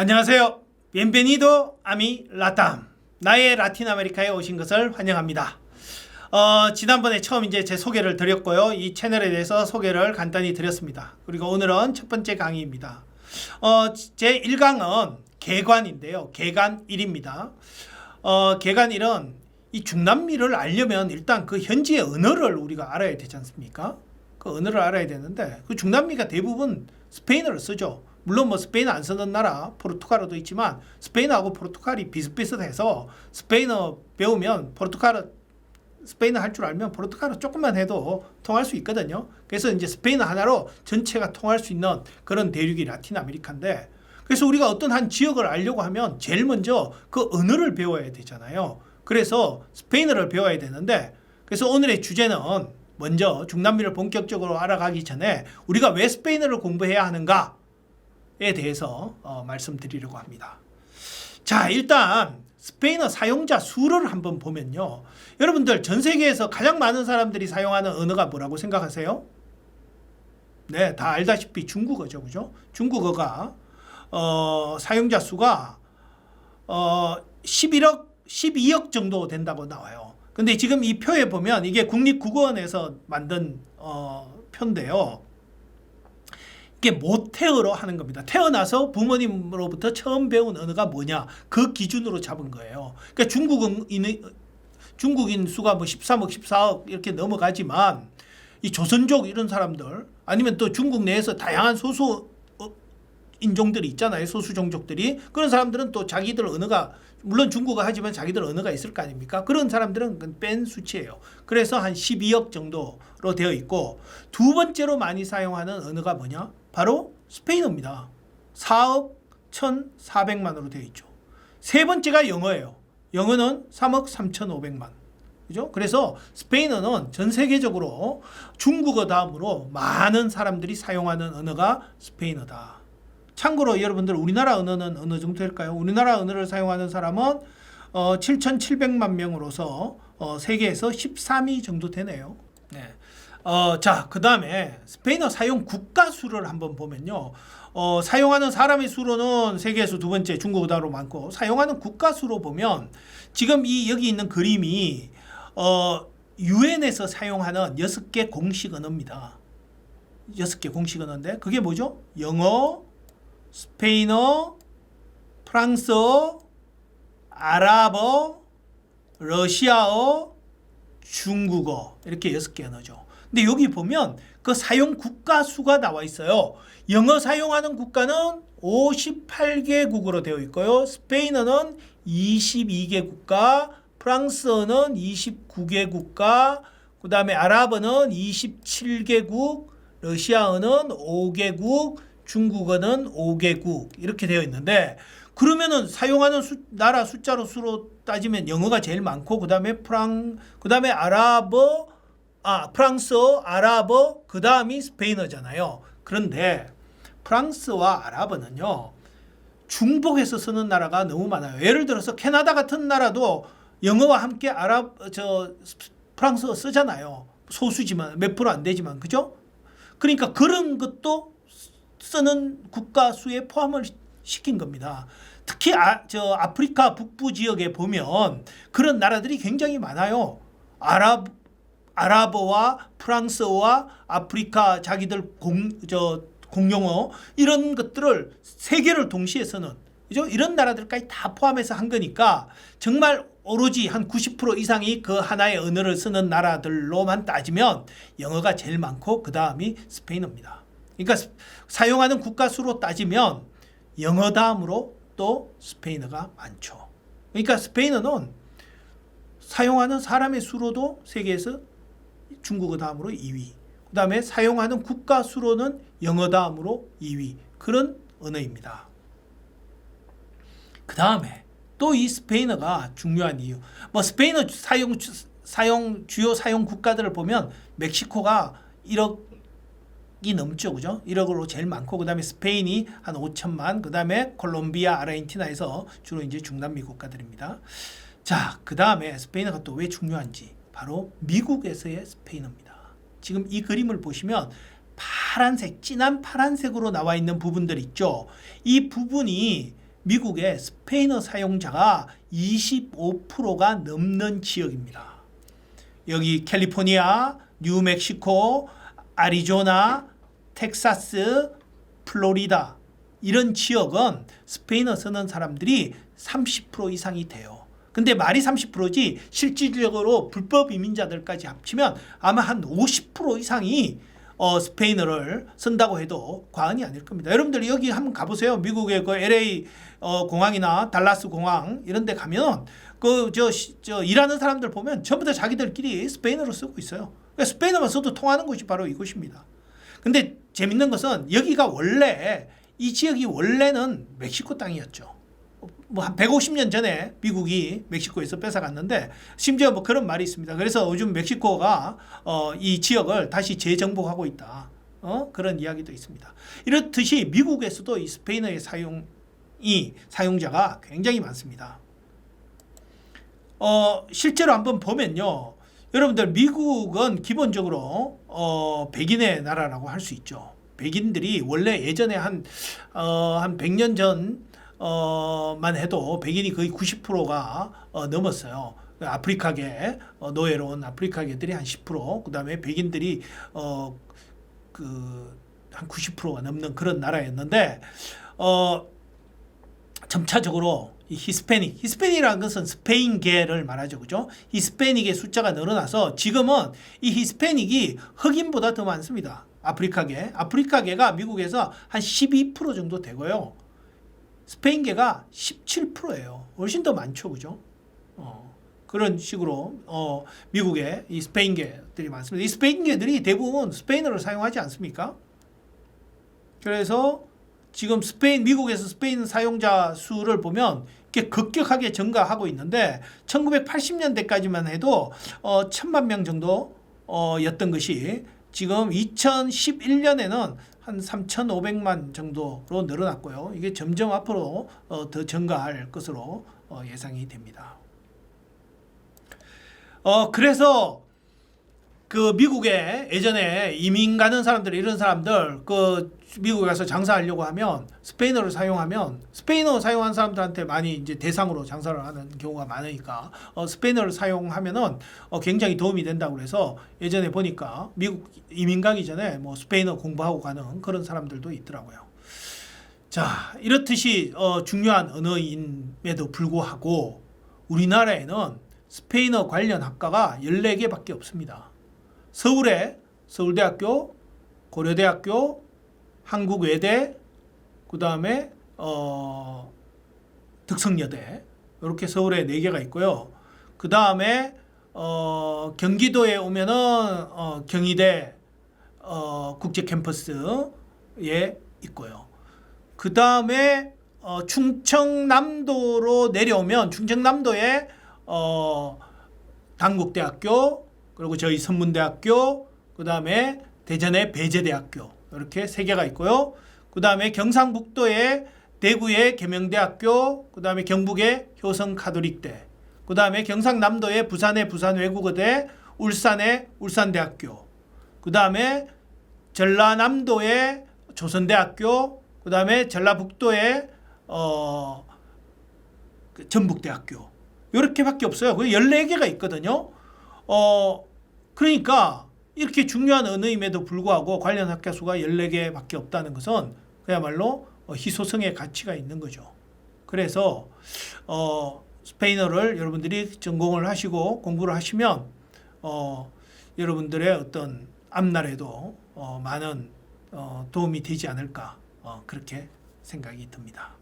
안녕하세요. Bienvenido a mi Latam. 나의 라틴 아메리카에 오신 것을 환영합니다. 지난번에 처음 이제 제 소개를 드렸고요. 이 채널에 대해서 소개를 간단히 드렸습니다. 그리고 오늘은 첫 번째 강의입니다. 제 1강은 개관인데요. 개관 1입니다. 개관 1은 이 중남미를 알려면 일단 그 현지의 언어를 우리가 알아야 되지 않습니까? 그 언어를 알아야 되는데 그 중남미가 대부분 스페인어를 쓰죠. 물론 뭐 스페인 안 쓰는 나라 포르투갈어도 있지만 스페인하고 포르투갈이 비슷비슷해서 스페인어 배우면 스페인어 할 줄 알면 포르투갈어 조금만 해도 통할 수 있거든요. 그래서 이제 스페인어 하나로 전체가 통할 수 있는 그런 대륙이 라틴 아메리카인데, 그래서 우리가 어떤 한 지역을 알려고 하면 제일 먼저 그 언어를 배워야 되잖아요. 그래서 스페인어를 배워야 되는데, 그래서 오늘의 주제는 먼저 중남미를 본격적으로 알아가기 전에 우리가 왜 스페인어를 공부해야 하는가에 대해서 말씀드리려고 합니다. 자, 일단 스페인어 사용자 수를 한번 보면요. 여러분들 전 세계에서 가장 많은 사람들이 사용하는 언어가 뭐라고 생각하세요? 네, 다 알다시피 중국어죠. 그죠? 중국어가 사용자 수가 12억 정도 된다고 나와요. 근데 지금 이 표에 보면 이게 국립국어원에서 만든 표인데요. 이게 모태어로 하는 겁니다. 태어나서 부모님으로부터 처음 배운 언어가 뭐냐, 그 기준으로 잡은 거예요. 그러니까 중국인 수가 뭐 13억, 14억 이렇게 넘어가지만 이 조선족 이런 사람들, 아니면 또 중국 내에서 다양한 소수 인종들이 있잖아요. 소수 종족들이. 그런 사람들은 또 자기들 언어가, 물론 중국어 하지만 자기들 언어가 있을 거 아닙니까? 그런 사람들은 뺀 수치예요. 그래서 한 12억 정도로 되어 있고, 두 번째로 많이 사용하는 언어가 뭐냐? 바로 스페인어입니다. 4억 1,400만으로 되어 있죠. 세 번째가 영어예요. 영어는 3억 3,500만. 그죠? 그래서 스페인어는 전 세계적으로 중국어 다음으로 많은 사람들이 사용하는 언어가 스페인어다. 참고로 여러분들 우리나라 언어는 어느 정도 될까요? 우리나라 언어를 사용하는 사람은 7,700만 명으로서 세계에서 13위 정도 되네요. 네. 자, 그 다음에 스페인어 사용 국가 수를 한번 보면요. 사용하는 사람의 수로는 세계에서 두 번째 중국어다로 많고, 사용하는 국가 수로 보면 지금 여기 있는 그림이 유엔에서 사용하는 6개 공식 언어입니다. 6개 공식 언어인데 그게 뭐죠? 영어, 스페인어, 프랑스어, 아랍어, 러시아어, 중국어, 이렇게 6개 언어죠. 근데 여기 보면 그 사용 국가 수가 나와 있어요. 영어 사용하는 국가는 58개국으로 되어 있고요. 스페인어는 22개 국가, 프랑스어는 29개 국가, 그 다음에 아랍어는 27개국, 러시아어는 5개국, 중국어는 5개국, 이렇게 되어 있는데, 그러면은 사용하는 나라 숫자로 수로 따지면 영어가 제일 많고, 그 다음에 프랑스어, 아랍어, 그 다음이 스페인어잖아요. 그런데 프랑스와 아랍어는요, 중복해서 쓰는 나라가 너무 많아요. 예를 들어서 캐나다 같은 나라도 영어와 함께 프랑스어 쓰잖아요. 소수지만, 몇 프로 안 되지만, 그죠? 그러니까 그런 것도 쓰는 국가 수에 포함을 시킨 겁니다. 특히 아프리카 북부 지역에 보면 그런 나라들이 굉장히 많아요. 아랍어와 프랑스어와 아프리카 자기들 공용어, 이런 것들을 세 개를 동시에 쓰는, 그죠? 이런 나라들까지 다 포함해서 한 거니까 정말 오로지 한 90% 이상이 그 하나의 언어를 쓰는 나라들로만 따지면 영어가 제일 많고 그 다음이 스페인어입니다. 그러니까 사용하는 국가 수로 따지면 영어 다음으로 또 스페인어가 많죠. 그러니까 스페인어는 사용하는 사람의 수로도 세계에서 중국어 다음으로 2위, 그 다음에 사용하는 국가 수로는 영어 다음으로 2위, 그런 언어입니다. 그 다음에 또 이 스페인어가 중요한 이유, 뭐 스페인어 주요 사용 국가들을 보면 멕시코가 1억이 넘죠. 그죠? 1억으로 제일 많고, 그 다음에 스페인이 한 5천만, 그 다음에 콜롬비아, 아르헨티나에서 주로 이제 중남미 국가들입니다. 자, 그 다음에 스페인어가 또 왜 중요한지, 바로 미국에서의 스페인어입니다. 지금 이 그림을 보시면 파란색, 진한 파란색으로 나와 있는 부분들 있죠. 이 부분이 미국의 스페인어 사용자가 25%가 넘는 지역입니다. 여기 캘리포니아, 뉴멕시코, 아리조나, 텍사스, 플로리다 이런 지역은 스페인어 쓰는 사람들이 30% 이상이 돼요. 근데 말이 30%지 실질적으로 불법 이민자들까지 합치면 아마 한 50% 이상이 스페인어를 쓴다고 해도 과언이 아닐 겁니다. 여러분들 여기 한번 가보세요. 미국의 그 LA 공항이나 달라스 공항 이런 데 가면 저 일하는 사람들 보면 전부 다 자기들끼리 스페인어로 쓰고 있어요. 그러니까 스페인어만 써도 통하는 곳이 바로 이곳입니다. 근데 재밌는 것은 여기가 원래 이 지역이 원래는 멕시코 땅이었죠. 뭐 한 150년 전에 미국이 멕시코에서 뺏어갔는데 심지어 뭐 그런 말이 있습니다. 그래서 요즘 멕시코가 이 지역을 다시 재정복하고 있다. 그런 이야기도 있습니다. 이렇듯이 미국에서도 이 스페인어의 사용자가 굉장히 많습니다. 실제로 한번 보면요. 여러분들 미국은 기본적으로 백인의 나라라고 할 수 있죠. 백인들이 원래 예전에 한 100년 전만 해도 백인이 거의 90%가 넘었어요. 아프리카계 노예로 온 아프리카계들이 한 10%, 그다음에 백인들이 한 90%가 넘는 그런 나라였는데 점차적으로 이 히스패닉이라는 것은 스페인계를 말하죠, 그죠? 히스패닉의 숫자가 늘어나서 지금은 이 히스패닉이 흑인보다 더 많습니다. 아프리카계가 미국에서 한 12% 정도 되고요. 스페인계가 17%예요. 훨씬 더 많죠, 그죠? 그런 식으로 미국에 이 스페인계들이 많습니다. 이 스페인계들이 대부분 스페인어를 사용하지 않습니까? 그래서 지금 미국에서 스페인 사용자 수를 보면 이렇게 급격하게 증가하고 있는데 1980년대까지만 해도 1000만 명 정도였던 것이 지금 2011년에는 한 3,500만 정도로 늘어났고요. 이게 점점 앞으로 더 증가할 것으로 예상이 됩니다. 그래서 그 미국에 예전에 이민 가는 사람들 이런 사람들 미국에 가서 장사하려고 하면 스페인어를 사용하면 스페인어 사용한 사람들한테 많이 이제 대상으로 장사를 하는 경우가 많으니까 스페인어를 사용하면은 굉장히 도움이 된다고 그래서 예전에 보니까 미국 이민 가기 전에 뭐 스페인어 공부하고 가는 그런 사람들도 있더라고요. 자, 이렇듯이 중요한 언어임에도 불구하고 우리나라에는 스페인어 관련 학과가 14개밖에 없습니다. 서울에 서울대학교, 고려대학교, 한국외대, 그 다음에 덕성여대 이렇게 서울에 4개가 있고요. 그 다음에 경기도에 오면은 경희대 국제캠퍼스에 있고요. 그 다음에 충청남도로 내려오면 충청남도에 단국대학교, 그리고 저희 선문대학교, 그 다음에 대전의 배재대학교 이렇게 3개가 있고요. 그 다음에 경상북도에 대구의 계명대학교, 그 다음에 경북의 효성가톨릭대, 그 다음에 경상남도에 부산의 부산외국어대, 울산의 울산대학교, 그 다음에 전라남도의 조선대학교, 그 다음에 전라북도의 전북대학교 이렇게밖에 없어요. 그 14개가 있거든요. 그러니까 이렇게 중요한 언어임에도 불구하고 관련 학교 수가 14개밖에 없다는 것은 그야말로 희소성의 가치가 있는 거죠. 그래서 스페인어를 여러분들이 전공을 하시고 공부를 하시면 여러분들의 어떤 앞날에도 많은 도움이 되지 않을까 그렇게 생각이 듭니다.